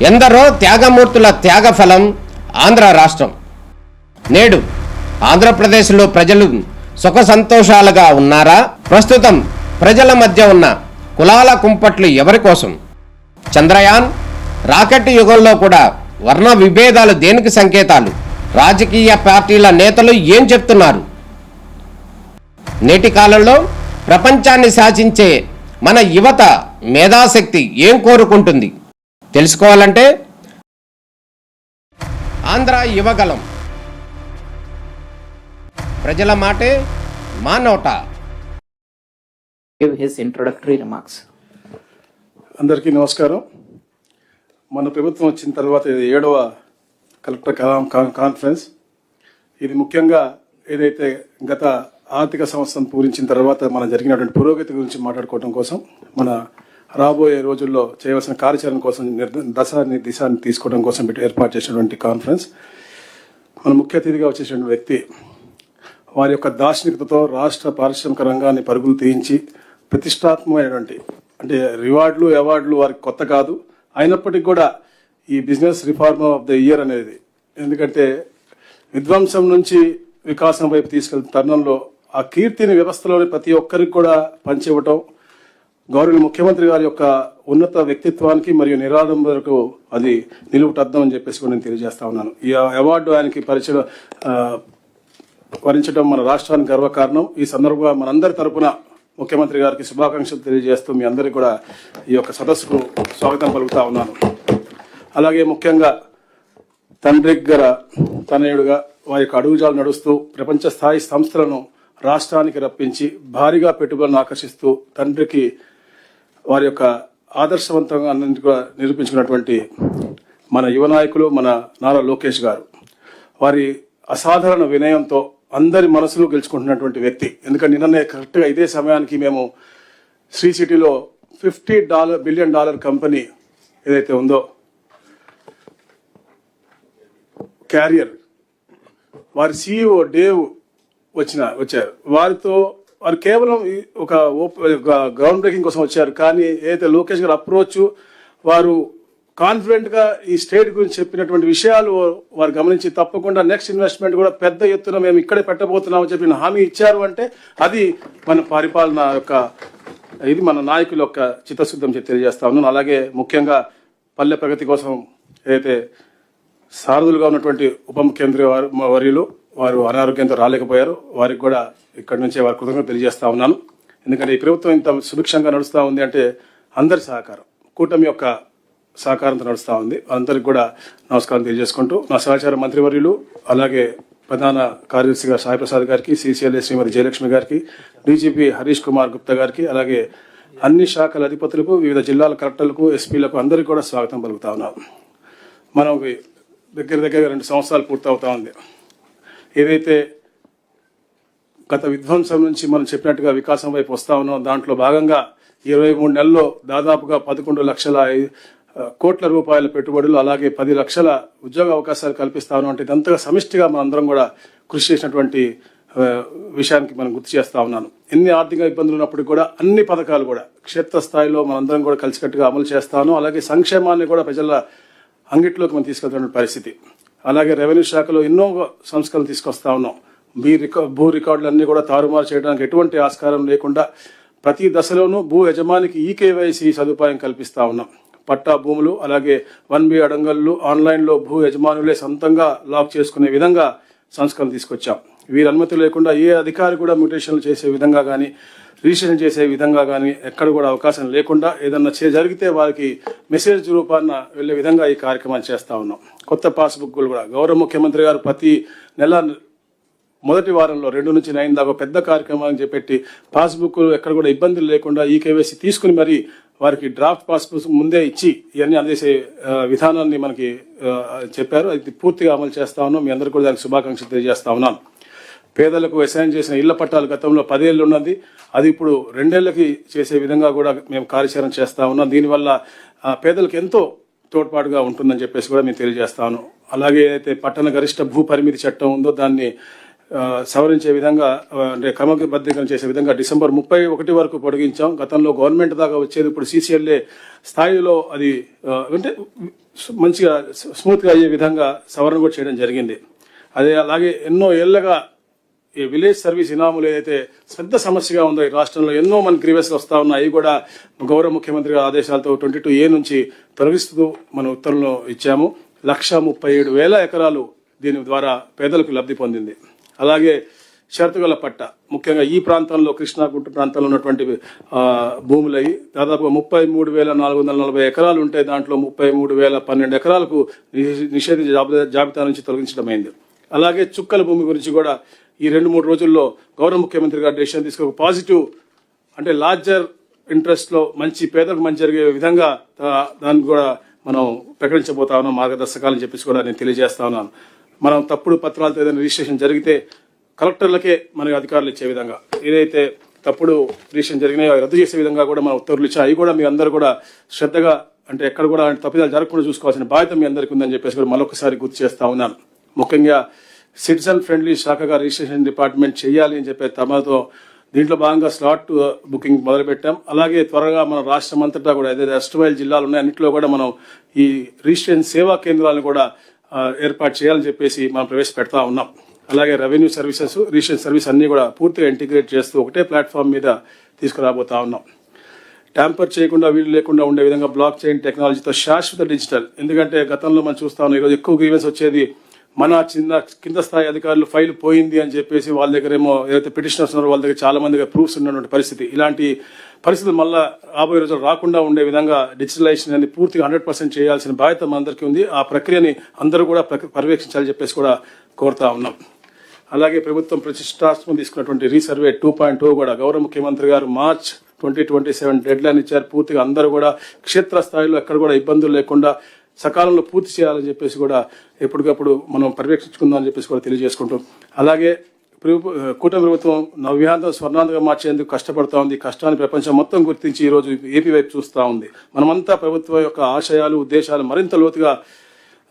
ఎందరో త్యాగమూర్తుల త్యాగఫలం ఆంధ్ర రాష్ట్రం. నేడు ఆంధ్రప్రదేశ్లో ప్రజలు సుఖ సంతోషాలుగా ఉన్నారా? ప్రస్తుతం ప్రజల మధ్య ఉన్న కులాల కుంపట్లు ఎవరి కోసం? చంద్రయాన్ రాకెట్ యుగంలో కూడా వర్ణ విభేదాలు దేనికి సంకేతాలు? రాజకీయ పార్టీల నేతలు ఏం చెప్తున్నారు? నేటి కాలంలో ప్రపంచాన్ని శాసించే మన యువత మేధాశక్తి ఏం కోరుకుంటుంది? తెలుసుకోవాలంటే ఆంధ్ర యువగలం, ప్రజల మాటే మా నోట. Give his introductory remarks. అందరికీ నమస్కారం. మన ప్రభుత్వం వచ్చిన తర్వాత ఇది 7వ కలెక్టర్ కాన్ఫరెన్స్. ఇది ముఖ్యంగా ఏదైతే గత ఆర్థిక సంవత్సరం పూరించిన తర్వాత మన జరిగినటువంటి పురోగతి గురించి మాట్లాడుకోవడం కోసం, మన రాబోయే రోజుల్లో చేయవలసిన కార్యాచరణ కోసం దిశాన్ని తీసుకోవడం కోసం ఏర్పాటు చేసినటువంటి కాన్ఫరెన్స్. మన ముఖ్య అతిథిగా వచ్చేసినటువంటి వ్యక్తి వారి యొక్క దార్శనికతతో రాష్ట్ర పారిశ్రామిక రంగాన్ని పరుగులు తీయించి ప్రతిష్టాత్మకమైనటువంటి, అంటే రివార్డులు అవార్డులు వారికి కొత్త కాదు. అయినప్పటికీ కూడా ఈ business reform of the year అనేది, ఎందుకంటే విధ్వంసం నుంచి వికాసం వైపు తీసుకెళ్తున్న తరుణంలో ఆ కీర్తిని వ్యవస్థలోని ప్రతి ఒక్కరికి కూడా పంచివ్వటం, గౌరవ ముఖ్యమంత్రి గారి యొక్క ఉన్నత వ్యక్తిత్వానికి మరియు నిరాడంబరకు అది నిలువుటద్దం అని చెప్పేసి కూడా నేను తెలియజేస్తా ఉన్నాను. ఈ అవార్డు ఆయనకి వరించడం మన రాష్ట్రానికి గర్వకారణం. ఈ సందర్భంగా మనందరి తరపున ముఖ్యమంత్రి గారికి శుభాకాంక్షలు తెలియజేస్తూ మీ అందరికీ కూడా ఈ యొక్క సదస్సుకు స్వాగతం పలుకుతా ఉన్నాను. అలాగే ముఖ్యంగా తండ్రి గారు తనయుడుగా వారి యొక్క అడుగుజాలు నడుస్తూ ప్రపంచ స్థాయి సంస్థలను రాష్ట్రానికి రప్పించి భారీగా పెట్టుబడులను ఆకర్షిస్తూ తండ్రికి వారి యొక్క ఆదర్శవంతంగా అన్నింటి కూడా నిరూపించుకున్నటువంటి మన యువ నాయకులు మన నారా లోకేష్ గారు, వారి అసాధారణ వినయంతో అందరి మనసులు గెలుచుకుంటున్నటువంటి వ్యక్తి. ఎందుకంటే నిన్ననే కరెక్ట్గా ఇదే సమయానికి మేము శ్రీ సిటీలో $50 బిలియన్ కంపెనీ ఏదైతే ఉందో క్యారియర్, వారి CEO డేవ్ వచ్చారు. వారు కేవలం ఒక గ్రౌండ్ బ్రేకింగ్ కోసం వచ్చారు. కానీ ఏదైతే లోకేష్ గారు అప్రోచ్, వారు కాన్ఫిడెంట్ గా ఈ స్టేట్ గురించి చెప్పినటువంటి విషయాలు వారు గమనించి తప్పకుండా నెక్స్ట్ ఇన్వెస్ట్మెంట్ కూడా పెద్ద ఎత్తున మేము ఇక్కడే పెట్టబోతున్నామని చెప్పిన హామీ ఇచ్చారు. అంటే అది మన పరిపాలన యొక్క, ఇది మన నాయకుల యొక్క చిత్తశుద్ధం తెలియజేస్తా ఉన్నాను. అలాగే ముఖ్యంగా పల్లె ప్రగతి కోసం ఏదైతే సారథులుగా ఉన్నటువంటి ఉప ముఖ్యమంత్రి వర్యులు వారు అనారోగ్యంతో రాలేకపోయారు, వారికి కూడా ఇక్కడి నుంచే వారి కృతజ్ఞతలు తెలియజేస్తా ఉన్నాను. ఎందుకంటే ఈ ప్రభుత్వం ఇంత సుభిక్షంగా నడుస్తూ ఉంది అంటే అందరి సహకారం, కూటమి యొక్క సహకారంతో నడుస్తూ ఉంది. అందరికి కూడా నమస్కారం తెలియజేసుకుంటూ నా సహచార మంత్రివర్యులు, అలాగే ప్రధాన కార్యదర్శిగా సాయి ప్రసాద్ గారికి, CCLA శ్రీమతి జయలక్ష్మి గారికి, DGP హరీష్ కుమార్ గుప్తా గారికి, అలాగే అన్ని శాఖల అధిపతులకు, వివిధ జిల్లాల కలెక్టర్లకు, SPలకు అందరికీ కూడా స్వాగతం పలుకుతా ఉన్నాం. మనం దగ్గర 2 సంవత్సరాలు పూర్తవుతా ఉంది. ఏదైతే గత విధ్వంసం నుంచి మనం చెప్పినట్టుగా వికాసం వైపు వస్తా ఉన్నాం, దాంట్లో భాగంగా 23 నెలల్లో దాదాపుగా 11 లక్షల కోట్ల రూపాయల పెట్టుబడులు, అలాగే 10 లక్షల ఉద్యోగ అవకాశాలు కల్పిస్తా ఉన్నాం. అంటే ఇదంతగా సమిష్టిగా మనందరం కూడా కృషి చేసినటువంటి విషయానికి మనం గుర్తు చేస్తా ఉన్నాను. ఎన్ని ఆర్థిక ఇబ్బందులు ఉన్నప్పటికీ కూడా అన్ని పథకాలు కూడా క్షేత్రస్థాయిలో మనందరం కూడా కలిసికట్టుగా అమలు చేస్తాను. అలాగే సంక్షేమాన్ని కూడా ప్రజల అంగిట్లోకి మనం తీసుకెళ్తున్న పరిస్థితి. అలాగే రెవెన్యూ శాఖలో ఎన్నో సంస్కరణలు తీసుకొస్తా ఉన్నాం. భూ రికార్డులన్నీ కూడా తారుమారు చేయడానికి ఎటువంటి ఆస్కారం లేకుండా ప్రతి దశలోనూ భూ యజమానికి EKYC సదుపాయం కల్పిస్తా ఉన్నాం. పట్టా భూములు, అలాగే 1B అడంగళ్ళు ఆన్లైన్లో భూ యజమానులే సొంతంగా లాక్ చేసుకునే విధంగా సంస్కరణలు తీసుకొచ్చాం. వీరి అనుమతి లేకుండా ఏ అధికారి కూడా మ్యూటేషన్లు చేసే విధంగా కానీ, రిజిస్ట్రేషన్ చేసే విధంగా కానీ ఎక్కడ కూడా అవకాశం లేకుండా ఏదన్నా జరిగితే వారికి మెసేజ్ రూపాన వెళ్లే విధంగా ఈ కార్యక్రమాలు చేస్తా ఉన్నాం. కొత్త పాస్బుక్లు కూడా గౌరవ ముఖ్యమంత్రి గారు ప్రతి నెల మొదటి వారంలో 2 నుంచి 9 దాకా పెద్ద కార్యక్రమాలను చేపట్టి పాస్బుక్ ఎక్కడ కూడా ఇబ్బందులు లేకుండా EKYC తీసుకుని మరి వారికి డ్రాఫ్ట్ పాస్బుక్ ముందే ఇచ్చి ఇవన్నీ అందేసే విధానాన్ని మనకి చెప్పారు. అది పూర్తిగా అమలు చేస్తా ఉన్నాం. మీ అందరికీ కూడా దానికి శుభాకాంక్షలు తెలియజేస్తా ఉన్నాను. పేదలకు అసైన్ చేసిన ఇళ్ల పట్టాలు గతంలో 10 ఏళ్ళు ఉన్నది, అది ఇప్పుడు 2 ఏళ్లకి చేసే విధంగా కూడా మేము కార్యాచరణ చేస్తా ఉన్నాం. దీనివల్ల పేదలకు ఎంతో తోడ్పాటుగా ఉంటుందని చెప్పేసి కూడా మేము తెలియజేస్తాను. అలాగే అయితే పట్టణ గరిష్ట భూ పరిమితి చట్టం ఉందో దాన్ని సవరించే విధంగా అంటే క్రమబద్ధీకరణ చేసే విధంగా డిసెంబర్ 31 వరకు పొడిగించాం. గతంలో గవర్నమెంట్ దాకా వచ్చేది, ఇప్పుడు CCLA స్థాయిలో అది అంటే మంచిగా స్మూత్గా అయ్యే విధంగా సవరణ కూడా చేయడం జరిగింది. అలాగే ఎన్నో ఏళ్లగా ఈ విలేజ్ సర్వీస్ ఇనాములు ఏదైతే పెద్ద సమస్యగా ఉందో ఈ రాష్ట్రంలో, ఎన్నో మన గ్రీవెస్లు వస్తూ ఉన్నాయి. అవి కూడా గౌరవ ముఖ్యమంత్రి ఆదేశాలతో 22A నుంచి తొలగిస్తూ మన ఉత్తర్వులు ఇచ్చాము. 137,000 ఎకరాలు దీని ద్వారా పేదలకు లబ్ధి పొందింది. అలాగే షరతుగల పట్ట, ముఖ్యంగా ఈ ప్రాంతంలో కృష్ణా గుంటూరు ప్రాంతంలో ఉన్నటువంటి భూములై దాదాపుగా 33,440 ఎకరాలు ఉంటే దాంట్లో 33,012 ఎకరాలకు నిషేధించే జాబితా నుంచి తొలగించడమైంది. అలాగే చుక్కల భూమి గురించి కూడా ఈ 2-3 రోజుల్లో గౌరవ ముఖ్యమంత్రి గారు డెసిషన్ తీసుకు పాజిటివ్ అంటే లార్జర్ ఇంట్రెస్ట్ లో మంచి పేదలకు మంచి జరిగే విధంగా దాన్ని కూడా మనం ప్రకటించబోతా ఉన్నాం మార్గదర్శకాలని చెప్పేసి కూడా నేను తెలియజేస్తా ఉన్నాను. మనం తప్పుడు పత్రాలతో ఏదైనా రిజిస్ట్రేషన్ జరిగితే కలెక్టర్లకే మనకి అధికారులు ఇచ్చే విధంగా, ఏదైతే తప్పుడు రిజిస్ట్రేషన్ జరిగినాయో రద్దు చేసే విధంగా కూడా మనం ఉత్తర్వులు ఇచ్చాం. అవి కూడా మీ అందరూ కూడా శ్రద్ధగా అంటే ఎక్కడ కూడా తప్పిదాలు జరగకుండా చూసుకోవాల్సిన బాధ్యత మీ అందరికీ ఉందని చెప్పేసి కూడా మరొకసారి గుర్తు చేస్తా ఉన్నాను. ముఖ్యంగా సిటిజన్ ఫ్రెండ్లీ శాఖగా రిజిస్ట్రేషన్ డిపార్ట్మెంట్ చేయాలి అని చెప్పే తమతో దీంట్లో భాగంగా స్లాట్ బుకింగ్ మొదలుపెట్టాం. అలాగే త్వరగా మన రాష్ట్రం అంతటా కూడా ఏదైతే అష్టమైల్ జిల్లాలు ఉన్నాయి అన్నింటిలో కూడా మనం ఈ రిజిస్ట్రేషన్ సేవా కేంద్రాలను కూడా ఏర్పాటు చేయాలని చెప్పేసి మనం ప్రవేశపెడతా ఉన్నాం. అలాగే రెవెన్యూ సర్వీసెస్, రిజిస్ట్రేషన్ సర్వీస్ అన్ని కూడా పూర్తిగా ఇంటిగ్రేట్ చేస్తూ ఒకటే ప్లాట్ఫామ్ మీద తీసుకురాబోతా ఉన్నాం. ట్యాంపర్ చేయకుండా వీలు లేకుండా ఉండే విధంగా బ్లాక్ చైన్ టెక్నాలజీతో శాశ్వత డిజిటల్, ఎందుకంటే గతంలో మనం చూస్తా ఉన్నాం ఈరోజు ఎక్కువ గ్రీవెన్స్ వచ్చేది మన కింద స్థాయి అధికారులు ఫైల్ పోయింది అని చెప్పేసి వాళ్ళ దగ్గర ఏమో ఏదైతే పిటిషనర్స్ ఉన్నారో వాళ్ళ దగ్గర చాలా మందిగా ప్రూఫ్స్ ఉన్నటువంటి పరిస్థితి. ఇలాంటి పరిస్థితులు మళ్ళా రాబోయే రోజులు రాకుండా ఉండే విధంగా డిజిటలైజేషన్ అనేది పూర్తిగా 100% చేయాల్సిన బాధ్యత మనందరికీ ఉంది. ఆ ప్రక్రియని అందరూ కూడా పర్యవేక్షించాలని చెప్పేసి కూడా కోరుతా ఉన్నాం. అలాగే ప్రభుత్వం ప్రతిష్టాత్మకం తీసుకున్నటువంటి రీసర్వే 2.0 కూడా గౌరవ ముఖ్యమంత్రి గారు March 2027 డెడ్ లైన్ ఇచ్చారు. పూర్తిగా అందరూ కూడా క్షేత్రస్థాయిలో ఎక్కడ కూడా ఇబ్బందులు లేకుండా సకాలంలో పూర్తి చేయాలని చెప్పేసి కూడా ఎప్పటికప్పుడు మనం పర్యవేక్షించుకుందాం అని చెప్పేసి కూడా తెలియజేసుకుంటాం. అలాగే కూటమి ప్రభుత్వం నవ్యాంధ్ర స్వర్ణాంధ్రగా మార్చేందుకు కష్టపడతా ఉంది. కష్టాన్ని ప్రపంచం మొత్తం గుర్తించి ఈరోజు ఏపీ వైపు చూస్తూ ఉంది. మనమంతా ప్రభుత్వం యొక్క ఆశయాలు, ఉద్దేశాలు మరింత లోతుగా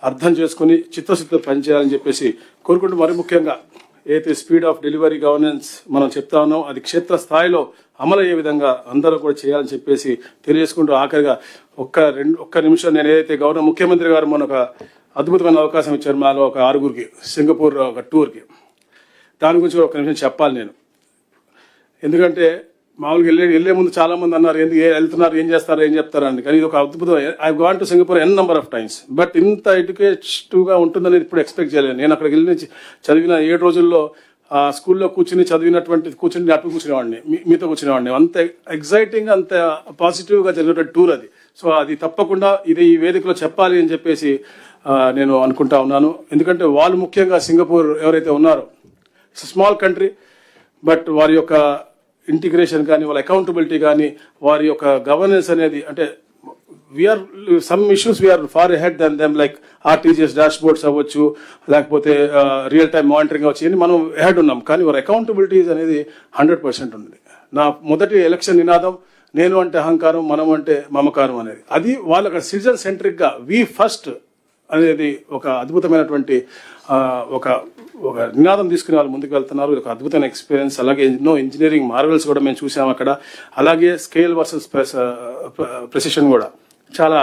అర్థం చేసుకుని చిత్తశుద్ధితో పనిచేయాలని చెప్పేసి కోరుకుంటూ, మరి ముఖ్యంగా ఏదైతే స్పీడ్ ఆఫ్ డెలివరీ గవర్నెన్స్ మనం చెప్తా ఉన్నాం అది క్షేత్రస్థాయిలో అమలు అయ్యే విధంగా అందరూ కూడా చేయాలని చెప్పేసి తెలియజేసుకుంటూ ఆఖరిగా ఒక్క నిమిషం నేను ఏదైతే గౌరవ ముఖ్యమంత్రి గారు మన ఒక అద్భుతమైన అవకాశం ఇచ్చారు మాలో ఒక 6గురికి సింగపూర్ ఒక టూర్కి, దాని గురించి ఒక నిమిషం చెప్పాలి నేను. ఎందుకంటే మామూలుగా వెళ్లే ముందు చాలా మంది అన్నారు ఎందుకు వెళ్తున్నారు, ఏం చేస్తారు, ఏం చెప్తారని. కానీ ఇది ఒక అద్భుతం. I gone to Singapore n number of times, but ఇంత ఎడ్యుకేటివ్గా ఉంటుందని ఇప్పుడు ఎక్స్పెక్ట్ చేయలేదు. నేను అక్కడికి వెళ్ళి చదివిన 7 రోజుల్లో స్కూల్లో కూర్చుని అటు కూర్చునేవాడిని, మీతో కూర్చునేవాడిని. అంత ఎగ్జైటింగ్, అంత పాజిటివ్గా జరిగినటువంటి టూర్ అది. సో అది తప్పకుండా ఇది ఈ వేదికలో చెప్పాలి అని చెప్పేసి నేను అనుకుంటా ఉన్నాను. ఎందుకంటే వాళ్ళు ముఖ్యంగా సింగపూర్ ఎవరైతే ఉన్నారో స్మాల్ కంట్రీ, బట్ వారి యొక్క ఇంటిగ్రేషన్ కానీ వాళ్ళ అకౌంటబిలిటీ కానీ వారి యొక్క గవర్నెన్స్ అనేది అంటే some issues we are far ahead than them, like RTGS dashboards అవ్వచ్చు, లేకపోతే రియల్ టైమ్ మానిటరింగ్ అవ్వచ్చు, ఇవన్నీ మనం అహెడ్ ఉన్నాం. కానీ వారి అకౌంటబిలిటీస్ అనేది 100% ఉంది. నా మొదటి ఎలక్షన్ నినాదం నేను అంటే అహంకారం, మనం అంటే మమకారం అనేది. అది వాళ్ళ సిటిజన్ సెంట్రిక్గా వి ఫస్ట్ అనేది ఒక అద్భుతమైనటువంటి ఒక నినాదం తీసుకుని వాళ్ళు ముందుకు వెళ్తున్నారు. ఒక అద్భుతమైన ఎక్స్పీరియన్స్. అలాగే ఎన్నో ఇంజనీరింగ్ మార్వెల్స్ కూడా మేము చూసాం అక్కడ. అలాగే స్కేల్ వర్సెస్ ప్రెసిషన్ కూడా చాలా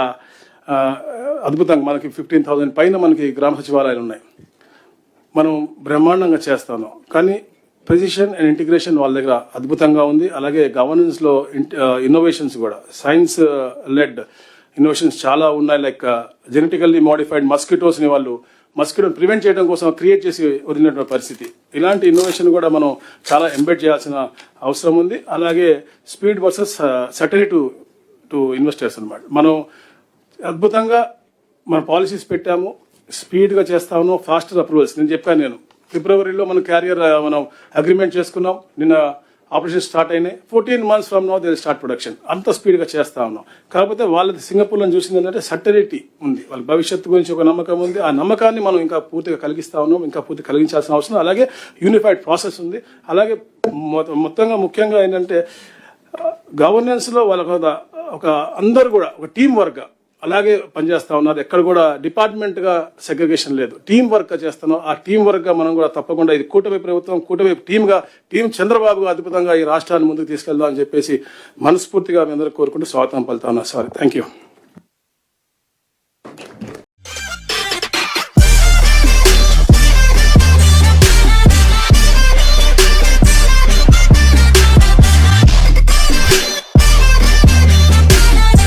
అద్భుతంగా మనకి 15,000 పైన మనకి గ్రామ సచివాలయాలు ఉన్నాయి. మనం బ్రహ్మాండంగా చేస్తాను. కానీ ప్రెసిషన్ అండ్ ఇంటిగ్రేషన్ వాళ్ళ దగ్గర అద్భుతంగా ఉంది. అలాగే గవర్నెన్స్లో ఇన్నోవేషన్స్ కూడా సైన్స్ లెడ్ ఇన్నోవేషన్స్ చాలా ఉన్నాయి. లైక్ జెనెటికల్లీ మోడిఫైడ్ మస్కిటోస్ని వాళ్ళు మస్కిటోని ప్రివెంట్ చేయడం కోసం క్రియేట్ చేసి వదిలినటువంటి పరిస్థితి. ఇలాంటి ఇన్నోవేషన్ కూడా మనం చాలా ఎంబెడ్ చేయాల్సిన అవసరం ఉంది. అలాగే speed versus certainty to investors అనమాట. మనం అద్భుతంగా మన పాలసీస్ పెట్టాము, స్పీడ్గా చేస్తాము, ఫాస్టర్ అప్రూవల్స్. నేను చెప్పాను, నేను ఫిబ్రవరిలో మన క్యారియర్ మనం అగ్రిమెంట్ చేసుకున్నాం. నిన్న ఆపరేషన్ స్టార్ట్ అయినాయి. 14 months from now they start production. అంత స్పీడ్గా చేస్తా ఉన్నాం. కాకపోతే వాళ్ళది సింగపూర్లో చూసింది ఏంటంటే సర్టనిటీ ఉంది, వాళ్ళ భవిష్యత్తు గురించి ఒక నమ్మకం ఉంది. ఆ నమ్మకాన్ని మనం ఇంకా పూర్తిగా కలిగిస్తా ఉన్నాం, ఇంకా పూర్తిగా కలిగించాల్సిన అవసరం. అలాగే యూనిఫైడ్ ప్రాసెస్ ఉంది. అలాగే మొత్తంగా ముఖ్యంగా ఏంటంటే గవర్నెన్స్లో వాళ్ళ ఒక అందరూ కూడా ఒక టీం వర్క్గా అలాగే పనిచేస్తా ఉన్నారు. ఎక్కడ కూడా డిపార్ట్మెంట్ గా సెగ్రిగేషన్ లేదు, టీం వర్క్ చేస్తున్నాం. ఆ టీం వర్క్ గా మనం కూడా తప్పకుండా ఇది కూటమి ప్రభుత్వం, కూటమి టీం చంద్రబాబు అద్భుతంగా ఈ రాష్ట్రాన్ని ముందుకు తీసుకెళ్దాం అని చెప్పేసి మనస్ఫూర్తిగా మీ అందరూ కోరుకుంటూ స్వాగతం పలుతా ఉన్నా. Sorry, thank you.